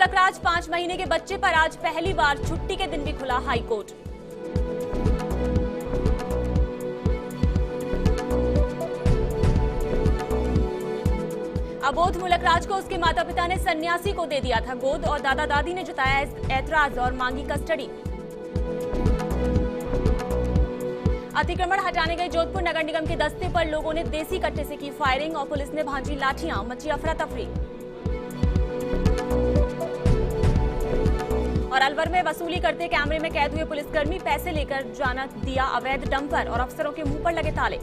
मुलकराज 5 महीने के बच्चे पर आज पहली बार छुट्टी के दिन भी खुला हाईकोर्ट। अबोध मुलकराज को उसके माता पिता ने सन्यासी को दे दिया था गोद और दादा दादी ने जताया ऐतराज और मांगी कस्टडी। अतिक्रमण हटाने गए जोधपुर नगर निगम के दस्ते पर लोगों ने देसी कट्टे से की फायरिंग और पुलिस ने भांजी लाठियां, मची अफरा तफरी। और अलवर में वसूली करते कैमरे में कैद हुए पुलिसकर्मी पैसे लेकर जाना दिया अवैध डंपर और अफसरों के मुंह पर लगे ताले।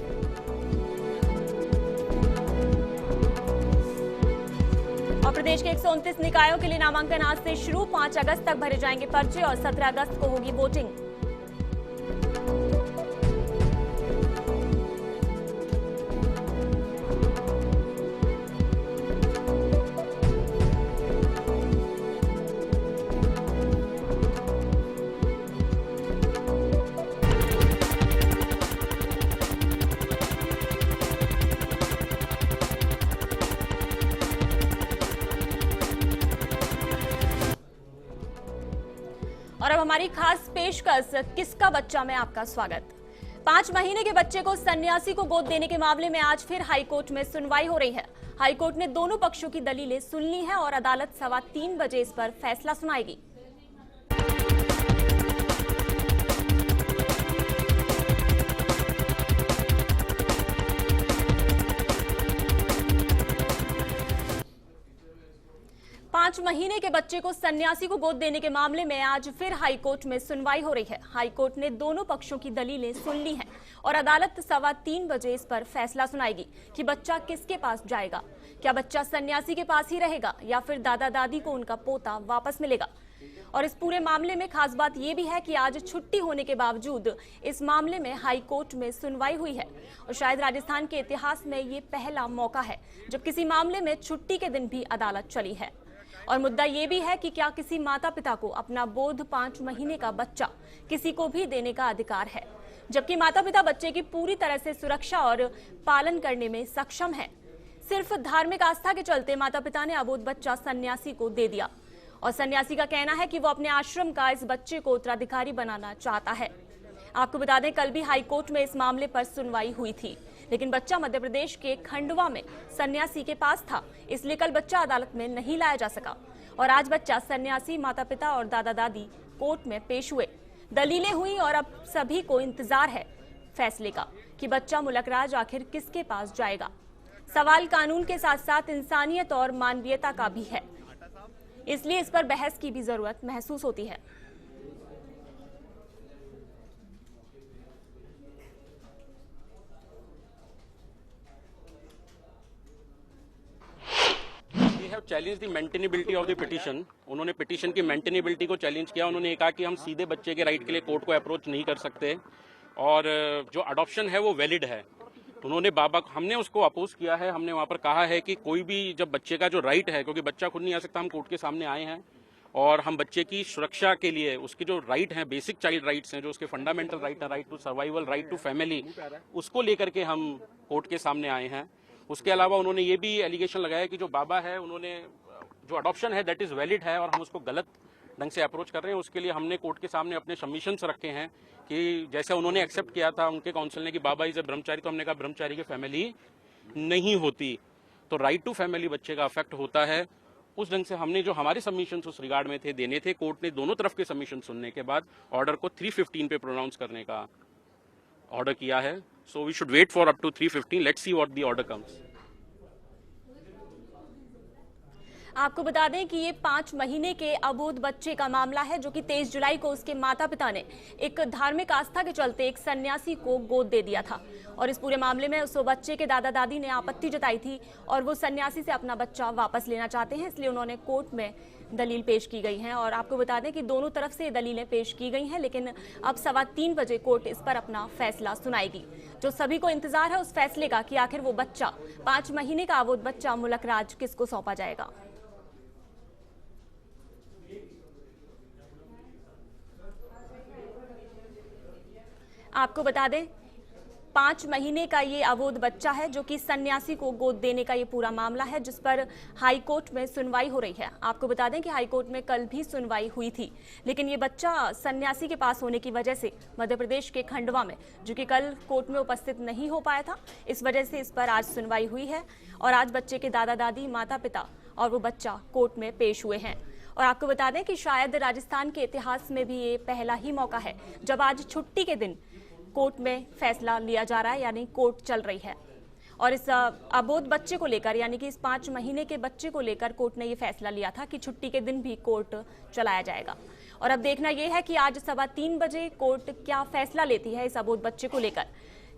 और प्रदेश के 129 निकायों के लिए नामांकन आज से शुरू। 5 अगस्त तक भरे जाएंगे पर्चे और 17 अगस्त को होगी वोटिंग। और अब हमारी खास पेशकश किसका बच्चा में आपका स्वागत। 5 महीने के बच्चे को सन्यासी को गोद देने के मामले में आज फिर हाईकोर्ट में सुनवाई हो रही है। हाईकोर्ट ने दोनों पक्षों की दलीलें सुन ली हैं और अदालत 3:15 बजे इस पर फैसला सुनाएगी। पांच महीने के बच्चे को सन्यासी को गोद देने के मामले में आज फिर हाईकोर्ट में सुनवाई हो रही है। हाईकोर्ट ने दोनों पक्षों की दलीलें सुन ली हैं और अदालत 3:15 बजे इस पर फैसला सुनाएगी कि बच्चा किसके पास जाएगा। क्या बच्चा सन्यासी के पास ही रहेगा या फिर दादा दादी को उनका पोता वापस मिलेगा। और इस पूरे मामले में खास बात यह भी है कि आज छुट्टी होने के बावजूद इस मामले में हाईकोर्ट में सुनवाई हुई है और शायद राजस्थान के इतिहास में ये पहला मौका है जब किसी मामले में छुट्टी के दिन भी अदालत चली है। और मुद्दा ये भी है कि क्या किसी माता पिता को अपना बोध 5 महीने का बच्चा किसी को भी देने का अधिकार है, जबकि माता पिता बच्चे की पूरी तरह से सुरक्षा और पालन करने में सक्षम है। सिर्फ धार्मिक आस्था के चलते माता पिता ने अबोध बच्चा सन्यासी को दे दिया और सन्यासी का कहना है कि वो अपने आश्रम का इस बच्चे को उत्तराधिकारी बनाना चाहता है। आपको बता दें, कल भी हाईकोर्ट में इस मामले पर सुनवाई हुई थी, लेकिन बच्चा मध्य प्रदेश के खंडवा में सन्यासी के पास था, इसलिए कल बच्चा अदालत में नहीं लाया जा सका। और आज बच्चा सन्यासी, माता पिता और दादा दादी कोर्ट में पेश हुए, दलीलें हुई और अब सभी को इंतजार है फैसले का कि बच्चा मुलकराज आखिर किसके पास जाएगा। सवाल कानून के साथ साथ इंसानियत और मानवीयता का भी है, इसलिए इस पर बहस की भी जरूरत महसूस होती है। Challenge the maintainability of the petition. उन्होंने पिटीशन की मेंटेनेबिलिटी को चैलेंज किया। उन्होंने ये कहा कि हम सीधे बच्चे के राइट के लिए कोर्ट को अप्रोच नहीं कर सकते और जो अडॉप्शन है वो वैलिड है। उन्होंने हमने उसको अपोज किया है। हमने वहाँ पर कहा है कि कोई भी जब बच्चे का जो राइट है, क्योंकि बच्चा खुद नहीं आ सकता, हम कोर्ट के सामने आए हैं और हम बच्चे की सुरक्षा के लिए उसके जो राइट हैं, बेसिक चाइल्ड राइट्स हैं, जो उसके फंडामेंटल राइट है, right to survival, right to family, उसको लेकर के हम कोर्ट के सामने आए हैं। उसके अलावा उन्होंने ये भी एलिगेशन लगाया कि जो बाबा है, उन्होंने जो अडॉप्शन है दैट इज वैलिड है और हम उसको गलत ढंग से अप्रोच कर रहे हैं। उसके लिए हमने कोर्ट के सामने अपने सबमिशंस रखे हैं कि जैसे उन्होंने एक्सेप्ट किया था उनके काउंसिल ने कि बाबा इज ए ब्रह्मचारी, तो हमने कहा ब्रह्मचारी की फैमिली नहीं होती, तो राइट टू फैमिली बच्चे का अफेक्ट होता है। उस ढंग से हमने जो हमारे सबमिशंस उस रिगार्ड में थे देने थे, कोर्ट ने दोनों तरफ के सबमिशन सुनने के बाद ऑर्डर को 3:15 पे प्रोनाउंस करने का ऑर्डर किया है। So we should wait for up to 3:15। Let's see what the order comes. आपको बता दें कि ये 5 महीने के अबोध बच्चे का मामला है, जो कि 23 जुलाई को उसके माता पिता ने एक धार्मिक आस्था के चलते एक सन्यासी को गोद दे दिया था और इस पूरे मामले में उस बच्चे के दादा दादी ने आपत्ति जताई थी और वो सन्यासी से अपना बच्चा वापस लेना चाहते हैं, इसलिए उन्होंने कोर्ट में दलील पेश की गई है। और आपको बता दें कि दोनों तरफ से दलीलें पेश की गई हैं, लेकिन अब 3:15 बजे कोर्ट इस पर अपना फैसला सुनाएगी। जो सभी को इंतजार है उस फैसले का कि आखिर वो बच्चा, 5 महीने का अबोध बच्चा मुलकराज किसको सौंपा जाएगा। आपको बता दें 5 महीने का ये अबोध बच्चा है जो कि सन्यासी को गोद देने का ये पूरा मामला है, जिस पर हाई कोर्ट में सुनवाई हो रही है। आपको बता दें कि हाई कोर्ट में कल भी सुनवाई हुई थी, लेकिन ये बच्चा सन्यासी के पास होने की वजह से मध्य प्रदेश के खंडवा में, जो कि कल कोर्ट में उपस्थित नहीं हो पाया था, इस वजह से इस पर आज सुनवाई हुई है और आज बच्चे के दादा दादी, माता पिता और वो बच्चा कोर्ट में पेश हुए हैं। और आपको बता दें कि शायद राजस्थान के इतिहास में भी ये पहला ही मौका है जब आज छुट्टी के दिन कोर्ट में फैसला लिया जा रहा है, यानी कोर्ट चल रही है। और इस अबोध बच्चे को लेकर, यानी कि इस 5 महीने के बच्चे को लेकर कोर्ट ने ये फैसला लिया था कि छुट्टी के दिन भी कोर्ट चलाया जाएगा। और अब देखना यह है कि आज 3:15 बजे कोर्ट क्या फैसला लेती है इस अबोध बच्चे को लेकर,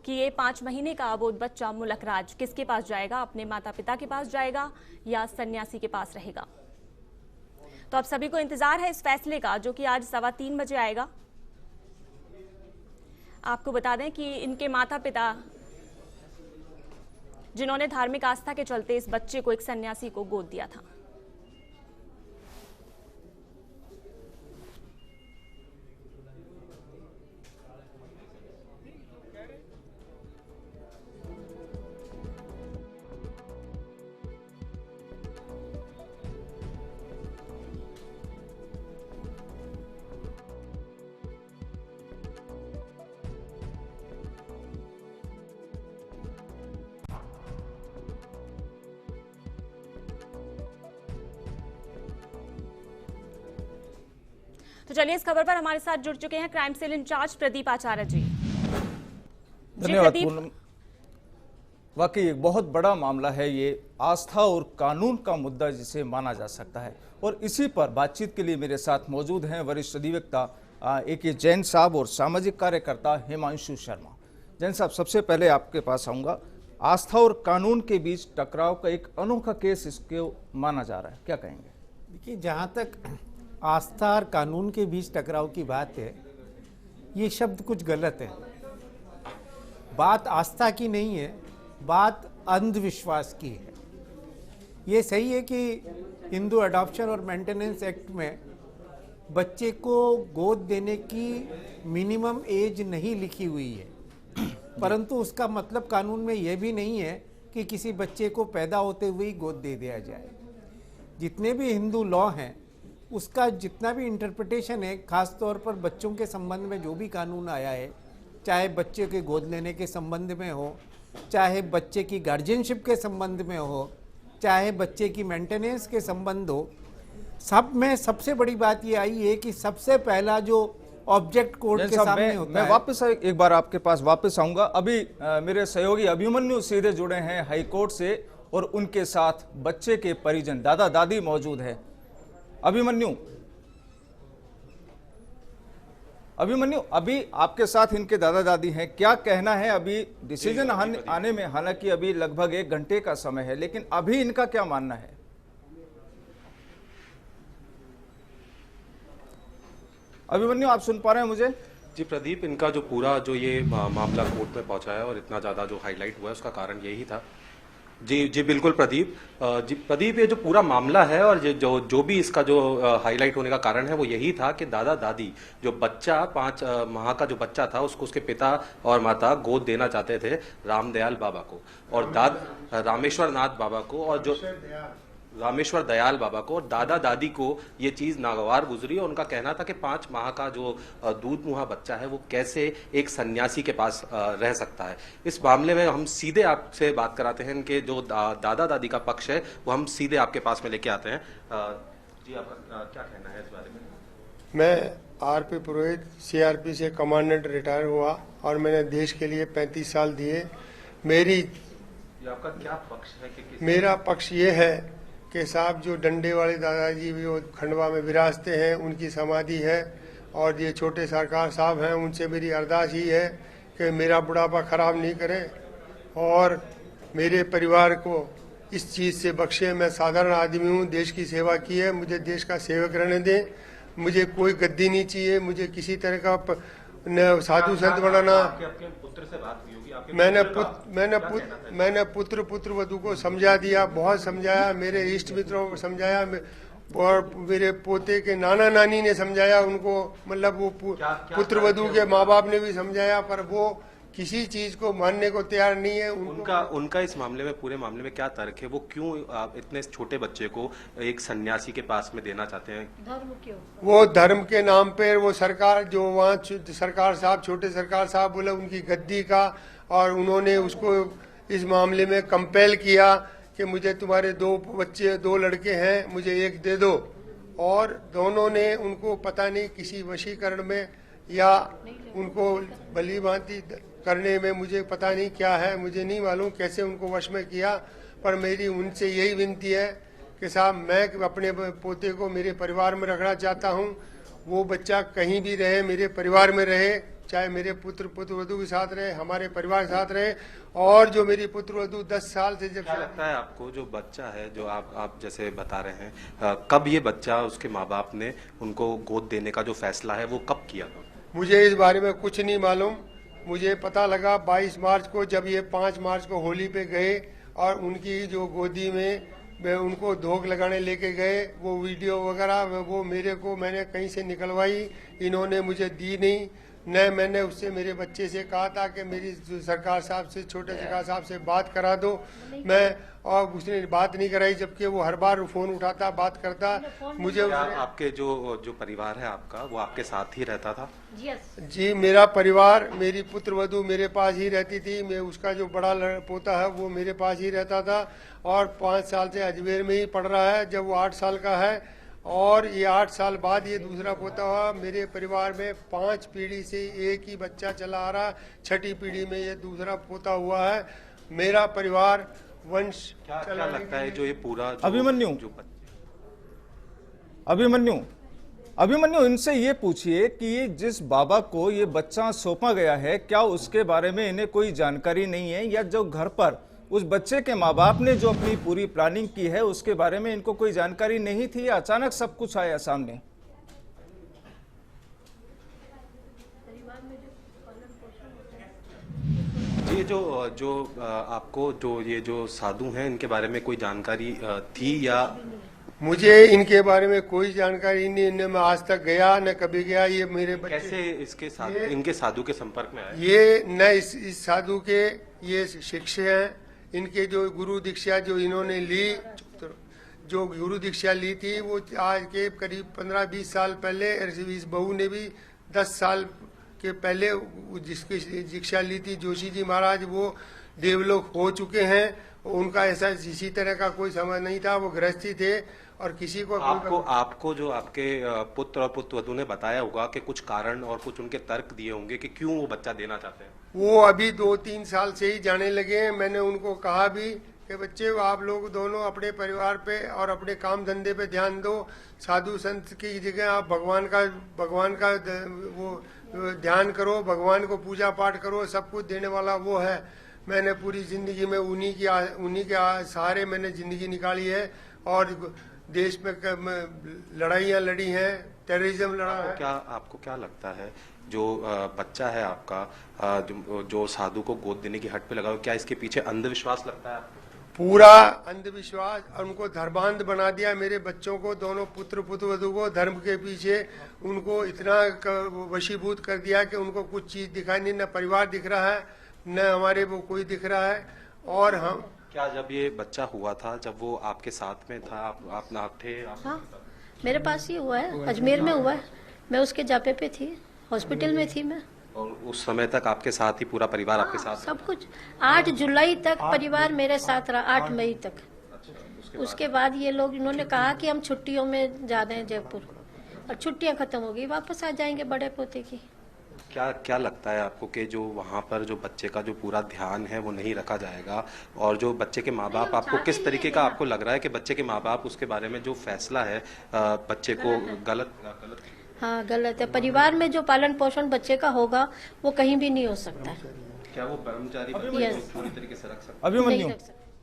कि ये 5 महीने का अबोध बच्चा मुलक राज किसके पास जाएगा, अपने माता पिता के पास जाएगा या सन्यासी के पास रहेगा। तो अब सभी को इंतजार है इस फैसले का, जो कि आज 3:15 बजे आएगा। आपको बता दें कि इनके माता पिता, जिन्होंने धार्मिक आस्था के चलते इस बच्चे को एक सन्यासी को गोद दिया था। तो चलिए इस खबर पर हमारे साथ जुड़ चुके हैं क्राइम सेल इंचार्ज प्रदीप आचार्य जी। धन्यवाद पूनम। वाकई एक बहुत बड़ा मामला है ये, आस्था और कानून का मुद्दा जिसे माना जा सकता है। और इसी पर बातचीत के लिए मेरे साथ मौजूद हैं वरिष्ठ अधिवक्ता AK जैन साहब और सामाजिक कार्यकर्ता हिमांशु शर्मा। जैन साहब, सबसे पहले आपके पास आऊँगा। आस्था और कानून के बीच टकराव का एक अनोखा केस इसको माना जा रहा है, क्या कहेंगे? देखिए, जहाँ तक आस्था और कानून के बीच टकराव की बात है, ये शब्द कुछ गलत है। बात आस्था की नहीं है, बात अंधविश्वास की है। ये सही है कि हिंदू अडॉप्शन और मेंटेनेंस एक्ट में बच्चे को गोद देने की मिनिमम एज नहीं लिखी हुई है, परंतु उसका मतलब कानून में यह भी नहीं है कि किसी बच्चे को पैदा होते हुए ही गोद दे दिया जाए। जितने भी हिंदू लॉ हैं, उसका जितना भी इंटरप्रिटेशन है, खास तौर पर बच्चों के संबंध में जो भी कानून आया है, चाहे बच्चे के गोद लेने के संबंध में हो, चाहे बच्चे की गार्जियनशिप के संबंध में हो, चाहे बच्चे की मेंटेनेंस के संबंध हो, सब में सबसे बड़ी बात ये आई है कि सबसे पहला जो ऑब्जेक्ट कोर्ट के सामने होता है। मैं वापस एक बार आपके पास वापस आऊंगा। अभी मेरे सहयोगी अभिमन्यु सीधे जुड़े हैं हाई कोर्ट से और उनके साथ बच्चे के परिजन दादा दादी मौजूद है। अभिमन्यु, अभी आपके साथ इनके दादा दादी हैं, क्या कहना है? अभी डिसीजन आने में हालांकि अभी लगभग 1 घंटे का समय है, लेकिन अभी इनका क्या मानना है? अभिमन्यु, आप सुन पा रहे हैं मुझे? जी प्रदीप, इनका जो पूरा जो ये मामला कोर्ट में पहुंचा है और इतना ज़्यादा जो हाईलाइट हुआ है, उसका कारण यही था। जी बिल्कुल प्रदीप। ये जो पूरा मामला है और जो भी इसका जो हाईलाइट होने का कारण है, वो यही था कि दादा दादी, जो बच्चा 5 माह का जो बच्चा था, उसको उसके पिता और माता गोद देना चाहते थे रामदयाल बाबा को और रामेश्वर नाथ बाबा को, और जो रामेश्वर दयाल बाबा को, और दादा दादी को ये चीज़ नागवार गुजरी। और उनका कहना था कि 5 माह का जो दूध मुहा बच्चा है, वो कैसे एक सन्यासी के पास रह सकता है। इस मामले में हम सीधे आपसे बात कराते हैं। इनके जो दादा दादी का पक्ष है, वो हम सीधे आपके पास में लेके आते हैं। जी, आपका क्या कहना है इस बारे में? मैं RP पुरोहित, CRP से कमांडेंट रिटायर हुआ और मैंने देश के लिए 35 साल दिए। आपका क्या पक्ष है? मेरा पक्ष ये है कि साहब, जो डंडे वाले दादाजी भी वो खंडवा में विराजते हैं, उनकी समाधि है, और ये छोटे सरकार साहब हैं, उनसे मेरी अरदास ही है कि मेरा बुढ़ापा खराब नहीं करें और मेरे परिवार को इस चीज़ से बख्शे। मैं साधारण आदमी हूँ, देश की सेवा की है, मुझे देश का सेवक रहने दें। मुझे कोई गद्दी नहीं चाहिए, मुझे किसी तरह का साधु संत बनाना। आपके पुत्र से बात हुई होगी? मैंने पुत्र वधू को समझा दिया, बहुत समझाया, मेरे इष्ट मित्रों को समझाया, और मेरे पोते के नाना नानी ने समझाया उनको, मतलब वो पुत्र वधू के माँ बाप ने भी समझाया, पर वो किसी चीज को मानने को तैयार नहीं है। उनका इस मामले में, पूरे मामले में क्या तर्क है? वो क्यों इतने छोटे बच्चे को एक सन्यासी के पास में देना चाहते हैं? वो धर्म के नाम पर वो सरकार जो वहाँ सरकार साहब, छोटे सरकार साहब बोले उनकी गद्दी का, और उन्होंने उसको इस मामले में कंपेल किया कि मुझे तुम्हारे 2 बच्चे, 2 लड़के हैं, मुझे एक दे दो। और दोनों ने उनको पता नहीं किसी वशीकरण में या उनको भली भांति करने में, मुझे पता नहीं क्या है, मुझे नहीं मालूम कैसे उनको वश में किया। पर मेरी उनसे यही विनती है कि साहब मैं अपने पोते को मेरे परिवार में रखना चाहता हूँ। वो बच्चा कहीं भी रहे, मेरे परिवार में रहे, चाहे मेरे पुत्रवधू के साथ रहे, हमारे परिवार के साथ रहे। और जो मेरी पुत्रवधू 10 साल से, जब क्या लगता है आपको जो बच्चा है, जो आप जैसे बता रहे हैं, कब ये बच्चा, उसके माँ बाप ने उनको गोद देने का जो फैसला है वो कब किया था? मुझे इस बारे में कुछ नहीं मालूम। मुझे पता लगा 22 मार्च को, जब ये 5 मार्च को होली पे गए और उनकी जो गोदी में उनको धोख लगाने लेके गए, वो वीडियो वगैरह वो मैंने कहीं से निकलवाई, इन्होंने मुझे दी नहीं। न मैंने उससे, मेरे बच्चे से कहा था कि मेरी सरकार साहब से, छोटे सरकार साहब से बात करा दो, और उसने बात नहीं कराई, जबकि वो हर बार फोन उठाता, बात करता। मुझे आपके जो परिवार है आपका, वो आपके साथ ही रहता था? जी, मेरा परिवार, मेरी पुत्रवधू मेरे पास ही रहती थी। मैं, उसका जो बड़ा पोता है वो मेरे पास ही रहता था, और 5 साल से अजमेर में ही पढ़ रहा है, जब वो 8 साल का है। और ये 8 साल बाद ये दूसरा पोता हुआ। मेरे परिवार में 5 पीढ़ी से एक ही बच्चा चला आ रहा, 6ठी पीढ़ी में ये दूसरा पोता हुआ है। मेरा परिवार वंश क्या लगता है जो ये पूरा अभिमन्यु, इनसे ये पूछिए कि ये जिस बाबा को ये बच्चा सौंपा गया है, क्या उसके बारे में इन्हें कोई जानकारी नहीं है, या जो घर पर उस बच्चे के माँ बाप ने जो अपनी पूरी प्लानिंग की है उसके बारे में इनको कोई जानकारी नहीं थी, या अचानक सब कुछ आया सामने? ये जो आपको ये जो साधु हैं, इनके बारे में कोई जानकारी थी? या मुझे इनके बारे में कोई जानकारी नहीं, इनने मैं आज तक गया न कभी गया। ये मेरे बच्चे कैसे इनके साधु के संपर्क में आए? ये न इस साधु के ये शिष्य हैं। इनके जो गुरु दीक्षा जो इन्होंने ली, जो गुरु दीक्षा ली थी, वो आज के करीब 15-20 साल पहले, इस बहू ने भी 10 साल के पहले जिसकी दीक्षा ली थी, जोशी जी महाराज, वो देवलोक हो चुके हैं। उनका ऐसा इसी तरह का कोई समझ नहीं था, वो गृहस्थी थे। और किसी को आपको जो आपके पुत्र और पुत्रवधू ने बताया होगा कि कुछ कारण और कुछ उनके तर्क दिए होंगे कि क्यों वो बच्चा देना चाहते हैं? वो अभी 2-3 साल से ही जाने लगे हैं। मैंने उनको कहा भी कि बच्चे, आप लोग दोनों अपने परिवार पे और अपने काम धंधे पे ध्यान दो। साधु संत की जगह आप भगवान का वो ध्यान करो, भगवान को पूजा पाठ करो, सब कुछ देने वाला वो है। मैंने पूरी जिंदगी में उन्हीं के सहारे मैंने जिंदगी निकाली है, और देश में लड़ाइयाँ लड़ी हैं, टेररिज्म लड़ा है। आपको क्या लगता है जो बच्चा है आपका, जो साधु को गोद देने की हट पे लगा, क्या इसके पीछे अंधविश्वास लगता है आपको? पूरा अंधविश्वास, और उनको धर्मांध बना दिया। मेरे बच्चों को, दोनों पुत्रवधू को धर्म के पीछे उनको इतना वशीभूत कर दिया कि उनको कुछ चीज दिखाई नहीं, न परिवार दिख रहा है, न हमारे वो कोई दिख रहा है। और हम क्या जब ये बच्चा हुआ था, जब वो आपके साथ में था, आप थे? हाँ, मेरे पास ही हुआ है, अजमेर में हुआ है। मैं उसके जापे पे थी, हॉस्पिटल में थी मैं। और उस समय तक आपके साथ ही पूरा परिवार आपके साथ? सब कुछ 8 जुलाई तक परिवार मेरे साथ रहा, 8 मई तक। उसके बाद ये लोग, इन्होंने कहा कि हम छुट्टियों में जा रहे हैं जयपुर, और छुट्टियां खत्म हो गई, वापस आ जाएंगे बड़े पोते की। क्या लगता है आपको कि जो वहाँ पर जो बच्चे का जो पूरा ध्यान है वो नहीं रखा जाएगा, और जो बच्चे के माँ बाप, आपको किस तरीके का आपको लग रहा है कि बच्चे के माँ बाप उसके बारे में जो फैसला है बच्चे को गलत? हाँ, गलत है। परिवार में जो पालन पोषण बच्चे का होगा वो कहीं भी नहीं हो सकता है। क्या वो ब्रह्मचारी पूरी तरीके से रख सकते? अभिमन्यु,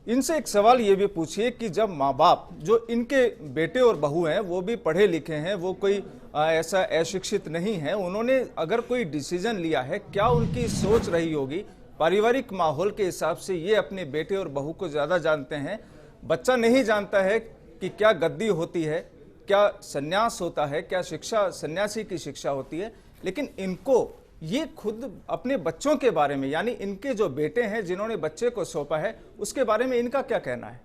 इनसे एक सवाल ये भी पूछिए कि जब माँ बाप, जो इनके बेटे और बहू हैं, वो भी पढ़े लिखे हैं, वो कोई ऐसा अशिक्षित नहीं है, उन्होंने अगर कोई डिसीजन लिया है, क्या उनकी सोच रही होगी? पारिवारिक माहौल के हिसाब से ये अपने बेटे और बहू को ज्यादा जानते हैं। बच्चा नहीं जानता है कि क्या गद्दी होती है, क्या सन्यास होता है, क्या शिक्षा, सन्यासी की शिक्षा होती है। लेकिन इनको ये खुद अपने बच्चों के बारे में, यानी इनके जो बेटे हैं जिन्होंने बच्चे को सौंपा है, उसके बारे में इनका क्या कहना है?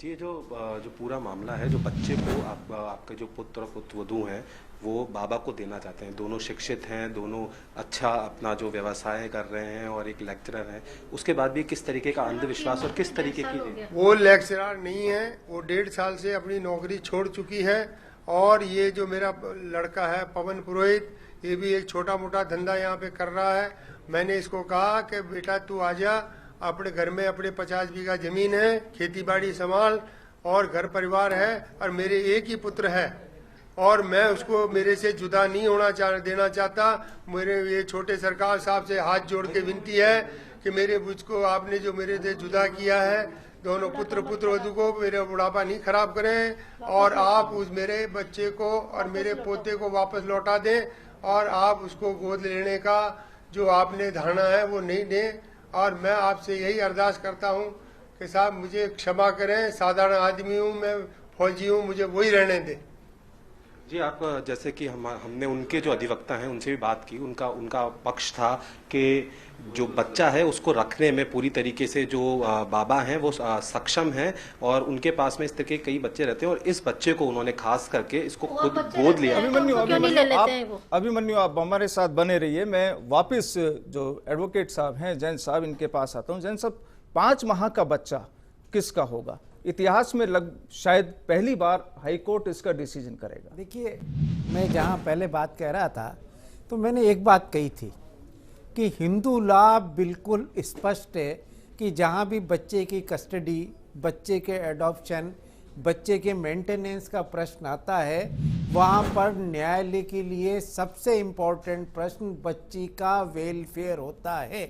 ये जो पूरा मामला है, जो बच्चे को आपके जो पुत्र और पुत्रवधू हैं वो बाबा को देना चाहते हैं। दोनों शिक्षित हैं, दोनों अच्छा अपना जो व्यवसाय कर रहे हैं और एक लेक्चरर हैं। उसके बाद भी किस तरीके का अंधविश्वास और किस तरीके की, वो लेक्चरर नहीं है, वो 1.5 साल से अपनी नौकरी छोड़ चुकी है। और ये जो मेरा लड़का है पवन पुरोहित, ये भी एक छोटा मोटा धंधा यहाँ पे कर रहा है। मैंने इसको कहा कि बेटा तू आजा, अपने घर में अपने 50 बीघा जमीन है, खेती बाड़ी संभाल और घर परिवार है, और मेरे एक ही पुत्र है और मैं उसको मेरे से जुदा नहीं देना चाहता। मेरे ये छोटे सरकार साहब से हाथ जोड़ के विनती है कि मेरे मुझको आपने जो मेरे से जुदा किया है, दोनों पुत्रवधू को मेरा बुढ़ापा नहीं खराब करें और आप उस मेरे बच्चे को और मेरे पोते को वापस लौटा दें और आप उसको गोद लेने का जो आपने धारणा है वो नहीं दें। और मैं आपसे यही अरदास करता हूँ कि साहब मुझे क्षमा करें, साधारण आदमी हूँ मैं, फौजी हूँ, मुझे वही रहने दें। जी आप जैसे कि हमने उनके जो अधिवक्ता हैं उनसे भी बात की, उनका पक्ष था कि जो बच्चा है उसको रखने में पूरी तरीके से जो बाबा हैं वो सक्षम हैं और उनके पास में इस तरह के कई बच्चे रहते हैं और इस बच्चे को उन्होंने खास करके इसको खुद गोद लिया। अभिमन्यु आप हमारे साथ बने रहिए। मैं वापस जो एडवोकेट साहब हैं जैन साहब, इनके पास आता हूँ। जैन साहब, 5 माह का बच्चा किसका होगा? इतिहास में शायद पहली बार हाईकोर्ट इसका डिसीजन करेगा। देखिए, मैं जहाँ पहले बात कह रहा था तो मैंने एक बात कही थी कि हिंदू लॉ बिल्कुल स्पष्ट है कि जहाँ भी बच्चे की कस्टडी, बच्चे के एडॉप्शन, बच्चे के मेंटेनेंस का प्रश्न आता है, वहाँ पर न्यायालय के लिए सबसे इम्पोर्टेंट प्रश्न बच्ची का वेलफेयर होता है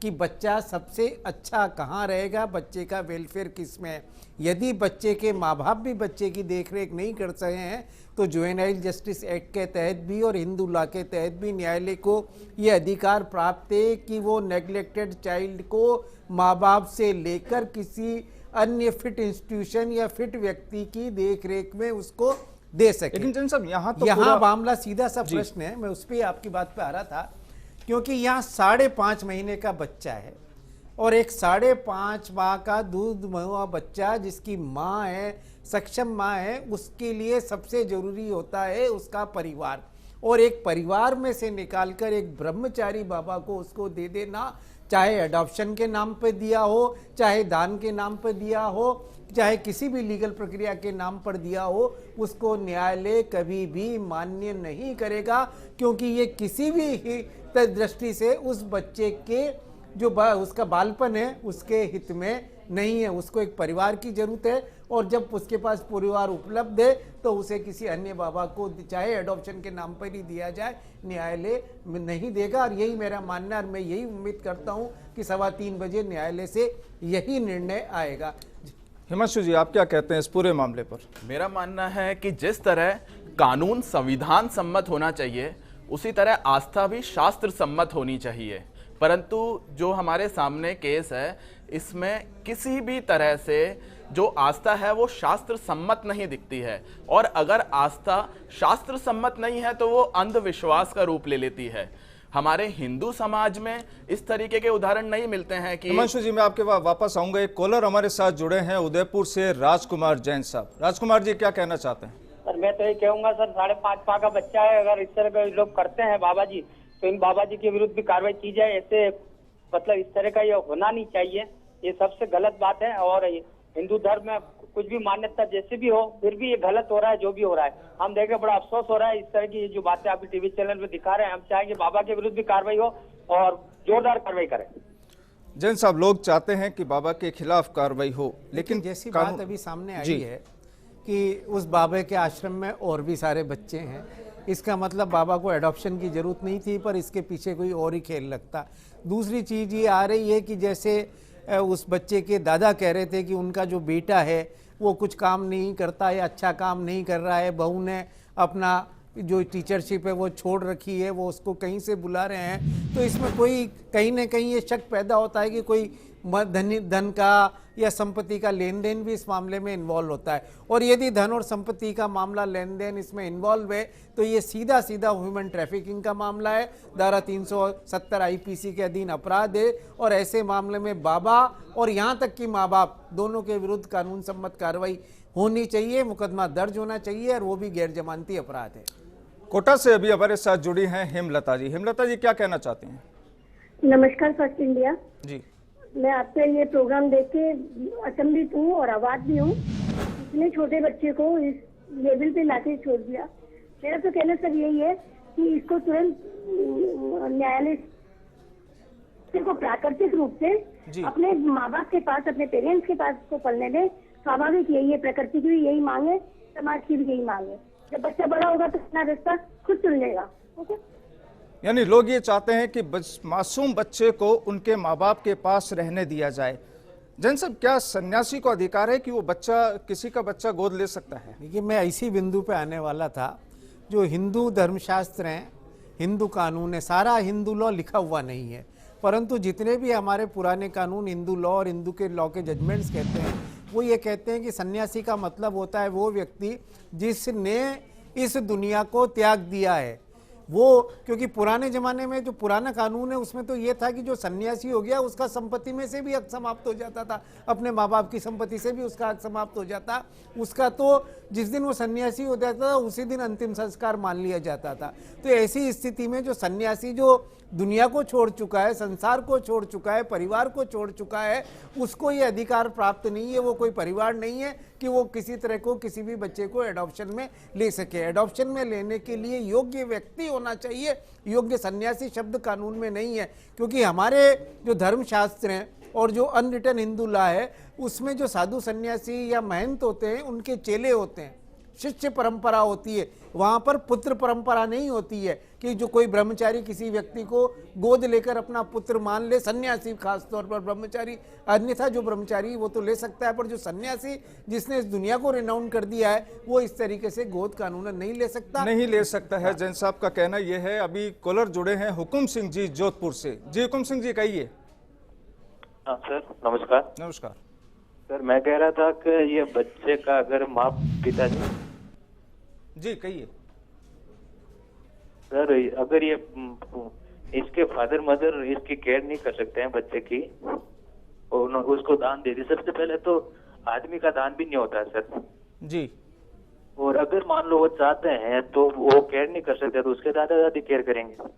कि बच्चा सबसे अच्छा कहाँ रहेगा, बच्चे का वेलफेयर किस में है। यदि बच्चे के माँ बाप भी बच्चे की देखरेख नहीं कर सके हैं तो जुवेनाइल जस्टिस एक्ट के तहत भी और हिंदू लॉ के तहत भी न्यायालय को ये अधिकार प्राप्त है कि वो नेग्लेक्टेड चाइल्ड को माँ बाप से लेकर किसी अन्य फिट इंस्टीट्यूशन या फिट व्यक्ति की देखरेख में उसको दे सके। लेकिन जैन साहब, यहाँ मामला सीधा सा प्रश्न है, मैं उस पर आपकी बात पे आ रहा था, क्योंकि यहाँ 5.5 महीने का बच्चा है और एक 5.5 माह का दूध हुआ बच्चा जिसकी माँ है, सक्षम माँ है, उसके लिए सबसे जरूरी होता है उसका परिवार। और एक परिवार में से निकालकर एक ब्रह्मचारी बाबा को उसको दे देना, चाहे अडॉप्शन के नाम पे दिया हो, चाहे दान के नाम पे दिया हो, चाहे किसी भी लीगल प्रक्रिया के नाम पर दिया हो, उसको न्यायालय कभी भी मान्य नहीं करेगा, क्योंकि ये किसी भी दृष्टि से उस बच्चे के जो उसका बालपन है उसके हित में नहीं है। उसको एक परिवार की जरूरत है और जब उसके पास परिवार उपलब्ध है तो उसे किसी अन्य बाबा को चाहे एडॉप्शन के नाम पर ही दिया जाए, न्यायालय नहीं देगा। और यही मेरा मानना है और मैं यही उम्मीद करता हूँ कि 3:15 बजे न्यायालय से यही निर्णय आएगा। हिमांशु जी, आप क्या कहते हैं इस पूरे मामले पर? मेरा मानना है कि जिस तरह कानून संविधान सम्मत होना चाहिए उसी तरह आस्था भी शास्त्र सम्मत होनी चाहिए, परंतु जो हमारे सामने केस है इसमें किसी भी तरह से जो आस्था है वो शास्त्र सम्मत नहीं दिखती है, और अगर आस्था शास्त्र सम्मत नहीं है तो वो अंधविश्वास का रूप ले लेती है। हमारे हिंदू समाज में इस तरीके के उदाहरण नहीं मिलते हैं कि। हिमांशु जी, मैं आपके पास वापस आऊंगा। एक कॉलर हमारे साथ जुड़े हैं उदयपुर से, राजकुमार जैन साहब। राजकुमार जी, क्या कहना चाहते हैं? सर मैं तो ये कहूंगा सर, 5.5 माह का बच्चा है, अगर इस तरह के लोग करते हैं बाबा जी तो इन बाबा जी के विरुद्ध भी कार्रवाई की जाए। ऐसे मतलब इस तरह का ये होना नहीं चाहिए, ये सबसे गलत बात है। और हिंदू धर्म में कुछ भी मान्यता जैसे भी हो, फिर भी ये गलत हो रहा है जो भी हो रहा है। हम देख के बड़ा अफसोस हो रहा है इस तरह की जो बातें आप टीवी चैनल पे दिखा रहे हैं। हम चाहेंगे बाबा के विरुद्ध भी कार्रवाई हो और जोरदार कार्रवाई करें। जैन साहब, लोग चाहते हैं कि बाबा के खिलाफ कार्रवाई हो, लेकिन जैसी बात अभी सामने आई है कि उस बाबा के आश्रम में और भी सारे बच्चे हैं, इसका मतलब बाबा को एडॉप्शन की जरूरत नहीं थी, पर इसके पीछे कोई और ही खेल लगता। दूसरी चीज़ ये आ रही है कि जैसे उस बच्चे के दादा कह रहे थे कि उनका जो बेटा है वो कुछ काम नहीं करता है, अच्छा काम नहीं कर रहा है, बहू ने अपना जो टीचरशिप है वो छोड़ रखी है, वो उसको कहीं से बुला रहे हैं, तो इसमें कोई कहीं ना कहीं ये शक पैदा होता है कि कोई धन का या संपत्ति का लेन देन भी इस मामले में इन्वॉल्व होता है। और यदि धन और संपत्ति का मामला लेन देन इसमें इन्वॉल्व है तो ये सीधा सीधा ह्यूमन ट्रैफिकिंग का मामला है, धारा 370 आईपीसी के अधीन अपराध है। और ऐसे मामले में बाबा और यहाँ तक कि माँ बाप दोनों के विरुद्ध कानून सम्मत कार्रवाई होनी चाहिए, मुकदमा दर्ज होना चाहिए, और वो भी गैर जमानती अपराध है। कोटा से अभी हमारे साथ जुड़ी हैं हेमलता जी। हेमलता जी, क्या कहना चाहती हैं? नमस्कार फर्स्ट इंडिया जी, मैं आपका ये प्रोग्राम देख के अचंभित हूँ और आवाज भी हूँ। इतने छोटे बच्चे को इस लेवल पे लाके छोड़ दिया। मेरा तो कहना सर यही है कि इसको तुरंत न्यायालय को प्राकृतिक रूप से अपने माँ बाप के पास, अपने पेरेंट्स के पास को पढ़ने दें। स्वाभाविक यही है, प्रकृति की भी यही मांग है, समाज की भी यही मांग है। जब बच्चा बड़ा होगा तो अपना रास्ता खुद चुन लेगा। ओके, यानी लोग ये चाहते हैं कि मासूम बच्चे को उनके माँ बाप के पास रहने दिया जाए। जैन साहब, क्या सन्यासी को अधिकार है कि वो बच्चा, किसी का बच्चा गोद ले सकता है? देखिए, मैं इसी बिंदु पे आने वाला था। जो हिंदू धर्मशास्त्र हैं, हिंदू कानून है, सारा हिंदू लॉ लिखा हुआ नहीं है, परंतु जितने भी हमारे पुराने कानून हिंदू लॉ और हिंदू के लॉ के जजमेंट्स कहते हैं, वो ये कहते हैं कि सन्यासी का मतलब होता है वो व्यक्ति जिसने इस दुनिया को त्याग दिया है। वो, क्योंकि पुराने जमाने में जो पुराना कानून है उसमें तो ये था कि जो सन्यासी हो गया उसका संपत्ति में से भी हक समाप्त हो जाता था, अपने माँ बाप की संपत्ति से भी उसका हक समाप्त हो जाता उसका। तो जिस दिन वो सन्यासी हो जाता था उसी दिन अंतिम संस्कार मान लिया जाता था। तो ऐसी स्थिति में जो सन्यासी जो दुनिया को छोड़ चुका है, संसार को छोड़ चुका है, परिवार को छोड़ चुका है, उसको ये अधिकार प्राप्त नहीं है। वो कोई परिवार नहीं है कि वो किसी तरह को किसी भी बच्चे को एडॉप्शन में ले सके। एडॉप्शन में लेने के लिए योग्य व्यक्ति होना चाहिए, योग्य सन्यासी शब्द कानून में नहीं है। क्योंकि हमारे जो धर्मशास्त्र हैं और जो अनरिटन हिंदू लॉ है उसमें जो साधु सन्यासी या महंत होते हैं उनके चेले होते हैं, शिष्य परंपरा होती है। वहां पर पुत्र परंपरा नहीं होती है कि जो कोई ब्रह्मचारी किसी व्यक्ति को गोद लेकर अपना पुत्र मान ले, सन्यासी खास तौर पर ब्रह्मचारी, अन्यथा जो ब्रह्मचारी वो तो ले सकता है, पर जो सन्यासी जिसने इस दुनिया को रिनाउंड कर दिया है वो इस तरीके से गोद कानूनन नहीं ले सकता है। जैन साहब का कहना यह है। अभी कॉलर जुड़े हैं हुकुम सिंह जी जोधपुर से। जी हुकुम सिंह जी, कहिए। हाँ सर, नमस्कार। नमस्कार सर, मैं कह रहा था कि ये बच्चे का अगर माँ पिताजी, जी कहिए सर, अगर ये इसके फादर मदर इसकी केयर नहीं कर सकते हैं बच्चे की और उसको दान दे दी, सबसे पहले तो आदमी का दान भी नहीं होता है सर जी। और अगर मान लो वो चाहते हैं तो वो केयर नहीं कर सकते तो उसके दादा दादी केयर करेंगे।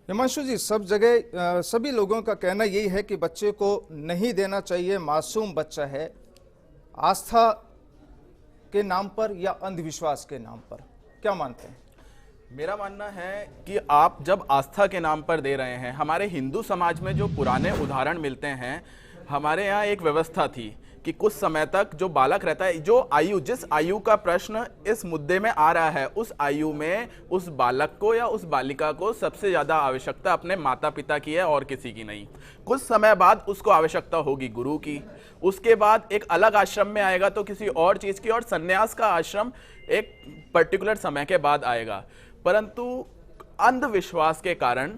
हिमांशु जी, सब जगह सभी लोगों का कहना यही है कि बच्चे को नहीं देना चाहिए, मासूम बच्चा है। आस्था के नाम पर या अंधविश्वास के नाम पर, क्या मानते हैं? मेरा मानना है कि आप जब आस्था के नाम पर दे रहे हैं, हमारे हिंदू समाज में जो पुराने उदाहरण मिलते हैं, हमारे यहाँ एक व्यवस्था थी कि कुछ समय तक जो बालक रहता है, जो आयु, जिस आयु का प्रश्न इस मुद्दे में आ रहा है, उस आयु में उस बालक को या उस बालिका को सबसे ज्यादा आवश्यकता अपने माता पिता की है और किसी की नहीं। कुछ समय बाद उसको आवश्यकता होगी गुरु की, उसके बाद एक अलग आश्रम में आएगा तो किसी और चीज की, और सन्यास का आश्रम एक पर्टिकुलर समय के बाद आएगा। परंतु अंधविश्वास के कारण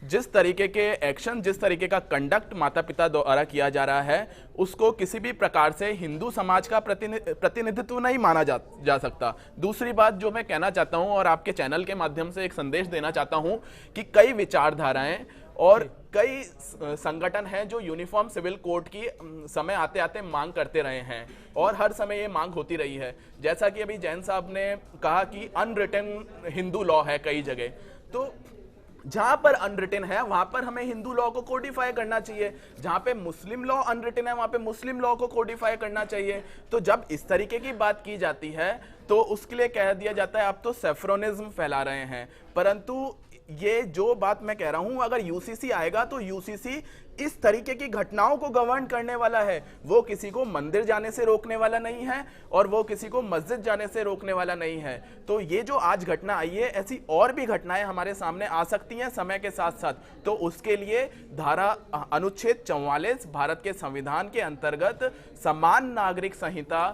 जिस तरीके के एक्शन, जिस तरीके का कंडक्ट माता पिता द्वारा किया जा रहा है, उसको किसी भी प्रकार से हिंदू समाज का प्रतिनिधित्व नहीं माना जा सकता। दूसरी बात जो मैं कहना चाहता हूं और आपके चैनल के माध्यम से एक संदेश देना चाहता हूं कि कई विचारधाराएं और कई संगठन हैं जो यूनिफॉर्म सिविल कोड की समय आते आते मांग करते रहे हैं और हर समय ये मांग होती रही है। जैसा कि अभी जैन साहब ने कहा कि अनरिटन हिंदू लॉ है कई जगह, तो जहां पर अनरिटन है वहां पर हमें हिंदू लॉ को कोडिफाई करना चाहिए, जहां पे मुस्लिम लॉ अनरिटन है वहां पे मुस्लिम लॉ को कोडिफाई करना चाहिए। तो जब इस तरीके की बात की जाती है तो उसके लिए कह दिया जाता है आप तो सेफ्रोनिज्म फैला रहे हैं। परंतु ये जो बात मैं कह रहा हूं, अगर यूसीसी आएगा तो यूसीसी इस तरीके की घटनाओं को गवर्न करने वाला है। वो किसी को मंदिर जाने से रोकने वाला नहीं है और वो किसी को मस्जिद जाने से रोकने वाला नहीं है। तो ये जो आज घटना आई है, ऐसी और भी घटनाएं हमारे सामने आ सकती हैं समय के साथ साथ। तो उसके लिए धारा अनुच्छेद 44 भारत के संविधान के अंतर्गत समान नागरिक संहिता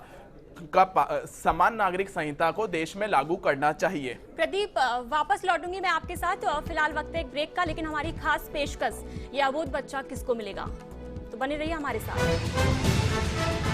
समान नागरिक संहिता को देश में लागू करना चाहिए। प्रदीप, वापस लौटूंगी मैं आपके साथ। फिलहाल वक्त है एक ब्रेक का, लेकिन हमारी खास पेशकश, ये अबोध बच्चा किसको मिलेगा, तो बने रहिए हमारे साथ।